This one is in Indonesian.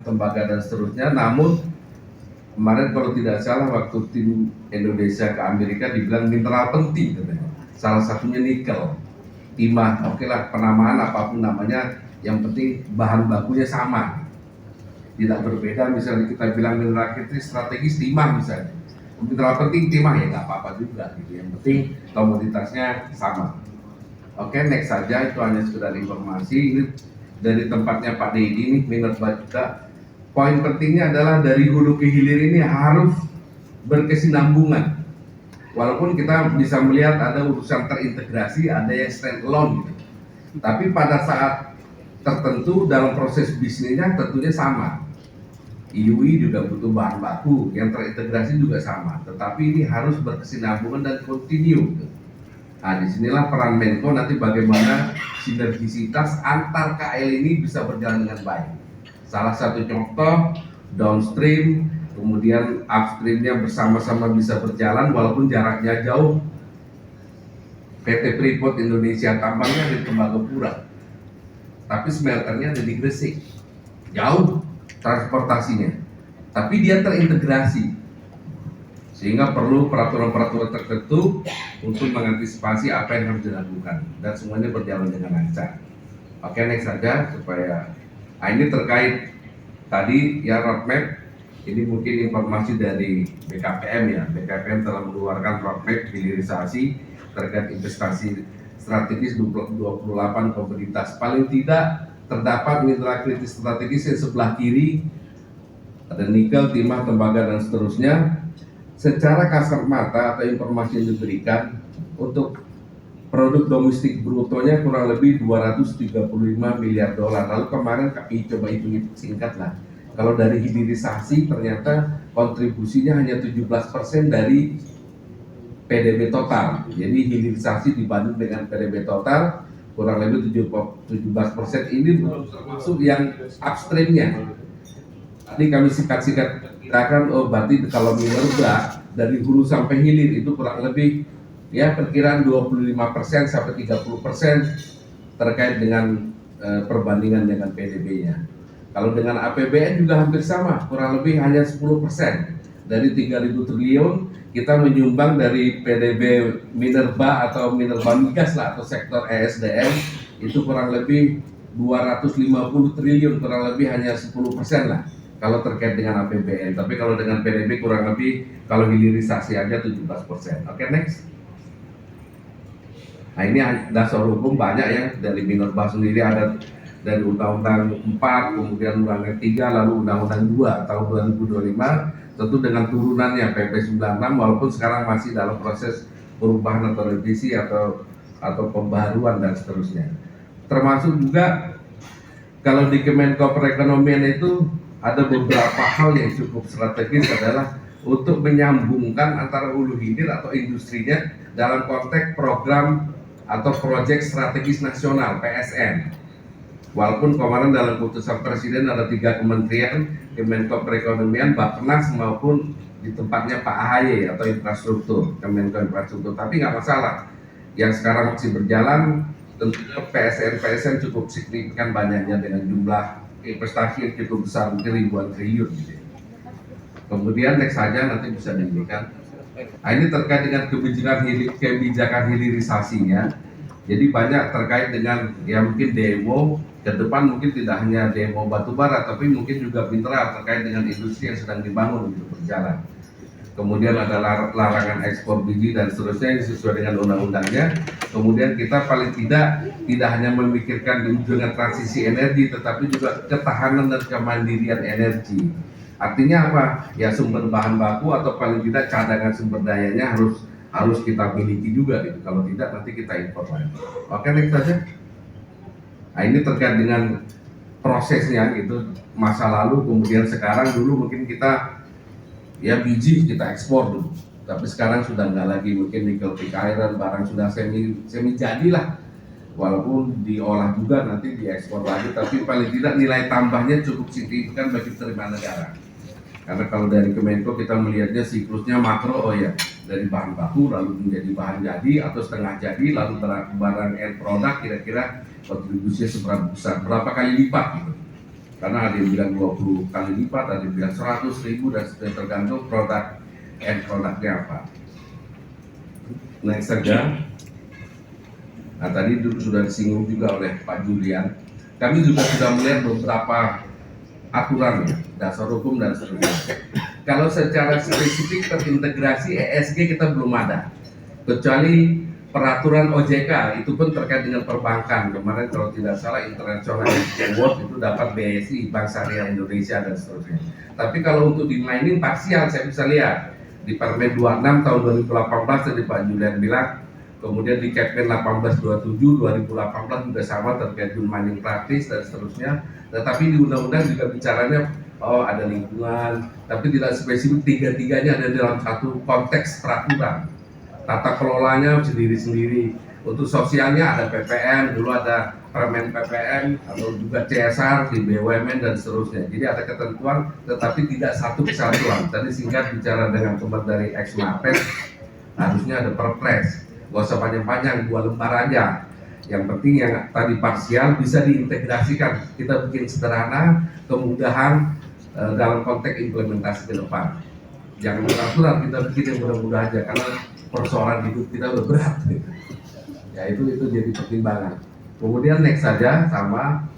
tembaga dan seterusnya. Namun kemarin kalau tidak salah waktu tim Indonesia ke Amerika dibilang mineral penting katanya. Salah satunya nikel, timah. Oke lah, penamaan apapun namanya, yang penting bahan bakunya sama, tidak berbeda. Misalnya kita bilang mineral kritis strategis timah misalnya, mineral penting timah, ya nggak apa-apa juga gitu. Yang penting komoditasnya sama. Oke, next saja, itu hanya sekedar informasi. Ini dari tempatnya Pak Dedi nih, Minerba juga. Poin pentingnya adalah dari hulu ke hilir ini harus berkesinambungan. Walaupun kita bisa melihat ada urusan terintegrasi, ada yang stand alone gitu. Tapi pada saat tertentu dalam proses bisnisnya tentunya sama. IUI juga butuh bahan baku, yang terintegrasi juga sama. Tetapi ini harus berkesinambungan dan continue. Nah, disinilah peran Menko nanti bagaimana sinergisitas antar KL ini bisa berjalan dengan baik. Salah satu contoh downstream, kemudian upstreamnya bersama-sama bisa berjalan walaupun jaraknya jauh. PT Freeport Indonesia tambangnya di Tembagapura, tapi smelternya ada di Gresik, jauh transportasinya, tapi dia terintegrasi, sehingga perlu peraturan-peraturan tertentu untuk mengantisipasi apa yang harus dilakukan, dan semuanya berjalan dengan lancar. Oke, next saja supaya ini terkait tadi ya roadmap. Ini mungkin informasi dari BKPM ya. BKPM telah mengeluarkan roadmap hilirisasi terkait investasi strategis 28 komoditas. Paling tidak terdapat mineral kritis strategis yang sebelah kiri, ada nikel, timah, tembaga dan seterusnya. Secara kasat mata atau informasi yang diberikan untuk produk domestik brutonya kurang lebih 235 miliar dolar. Lalu kemarin kami coba hitung singkat lah. Kalau dari hilirisasi ternyata kontribusinya hanya 17% dari PDB total. Jadi hilirisasi dibanding dengan PDB total kurang lebih 17%. Ini belum termasuk yang upstreamnya. Tadi kami singkat-singkat katakan, oh berarti kalau minerba dari hulu sampai hilir itu kurang lebih ya perkiraan 25% sampai 30% terkait dengan perbandingan dengan PDB-nya. Kalau dengan APBN juga hampir sama, kurang lebih hanya 10%. Dari 3.000 triliun kita menyumbang dari PDB minerba atau minerba migas lah, atau sektor ESDM itu kurang lebih 250 triliun, kurang lebih hanya 10% lah kalau terkait dengan APBN. Tapi kalau dengan PDB kurang lebih, kalau hilirisasi aja 17%. Oke, next. Nah, ini dasar hukum banyak ya, dari minerba sendiri ada dari Undang-Undang 4, kemudian Undang-Undang 3, lalu Undang-Undang 2 tahun 2025, tentu dengan turunannya PP 96, walaupun sekarang masih dalam proses perubahan atau revisi atau pembaruan dan seterusnya. Termasuk juga kalau di Kemenko Perekonomian itu ada beberapa hal yang cukup strategis, adalah untuk menyambungkan antara hulu hilir atau industrinya dalam konteks program atau proyek strategis nasional PSN. Walaupun kemarin dalam keputusan Presiden ada 3 kementerian, Kemenko Perekonomian, Bappenas maupun di tempatnya Pak AHY atau infrastruktur, Kemenko Infrastruktur, tapi nggak masalah. Yang sekarang masih berjalan, tentunya PSN cukup signifikan banyaknya dengan jumlah investasi yang cukup besar, mungkin ribuan triliun gitu. Kemudian next saja nanti bisa diberikan. Nah, ini terkait dengan kebijakan hilirisasinya. Jadi banyak terkait dengan ya mungkin demo ke depan, mungkin tidak hanya demo batubara, tapi mungkin juga mineral terkait dengan industri yang sedang dibangun untuk berjalan. Kemudian ada larangan ekspor biji dan seterusnya yang sesuai dengan undang-undangnya. Kemudian kita paling tidak hanya memikirkan dengan transisi energi, tetapi juga ketahanan dan kemandirian energi. Artinya apa? Ya sumber bahan baku atau paling tidak cadangan sumber dayanya harus kita miliki juga gitu. Kalau tidak nanti kita impor lagi. Oke, next saja. Nah, ini terkait dengan prosesnya gitu, masa lalu kemudian sekarang. Dulu mungkin kita ya biji kita ekspor dulu, tapi sekarang sudah nggak lagi. Mungkin nikel pig iron barang sudah semi jadilah, walaupun diolah juga nanti diekspor lagi, tapi paling tidak nilai tambahnya cukup signifikan bagi penerimaan negara. Karena kalau dari Kemenko kita melihatnya siklusnya makro, oh ya, dari bahan baku lalu menjadi bahan jadi atau setengah jadi, lalu barang end product kira-kira kontribusinya seberapa besar, berapa kali lipat gitu. karena ada yang bilang 20 kali lipat, ada yang bilang 100.000, dan tergantung produk produknya apa. Next saja. Nah, tadi sudah disinggung juga oleh Pak Julian. Kami juga sudah melihat beberapa aturan, dasar hukum dan seterusnya. Kalau secara spesifik terintegrasi ESG kita belum ada, kecuali peraturan OJK, itu pun terkait dengan perbankan. Kemarin kalau tidak salah International Award itu dapat BSI, Bank Syariah Indonesia dan seterusnya. Tapi kalau untuk di mining parsial, saya bisa lihat di Permen 26 tahun 2018 tadi Pak Julian bilang, kemudian di Kepmen 1827 2018 juga sama terkait dengan mining praktis dan seterusnya. Tetapi di undang-undang juga bicaranya ada lingkungan, tapi tidak spesifik, tiga-tiganya ada dalam satu konteks peraturan. Tata kelolanya sendiri-sendiri. Untuk sosialnya ada PPN, dulu ada Permen PPN atau juga CSR di BUMN dan seterusnya. Jadi ada ketentuan, tetapi tidak satu kesatuan. Tadi singkat bicara dengan teman dari Ex-Mapes, harusnya ada perpres. Gak usah panjang-panjang, 2 lembar aja. Yang penting yang tadi parsial bisa diintegrasikan. Kita bikin sederhana, kemudahan dalam konteks implementasi ke depan. Jangan berat-berat, kita bikin yang mudah-mudah aja, karena persoalan hidup kita udah berat. Ya itu jadi pertimbangan. Kemudian next saja sama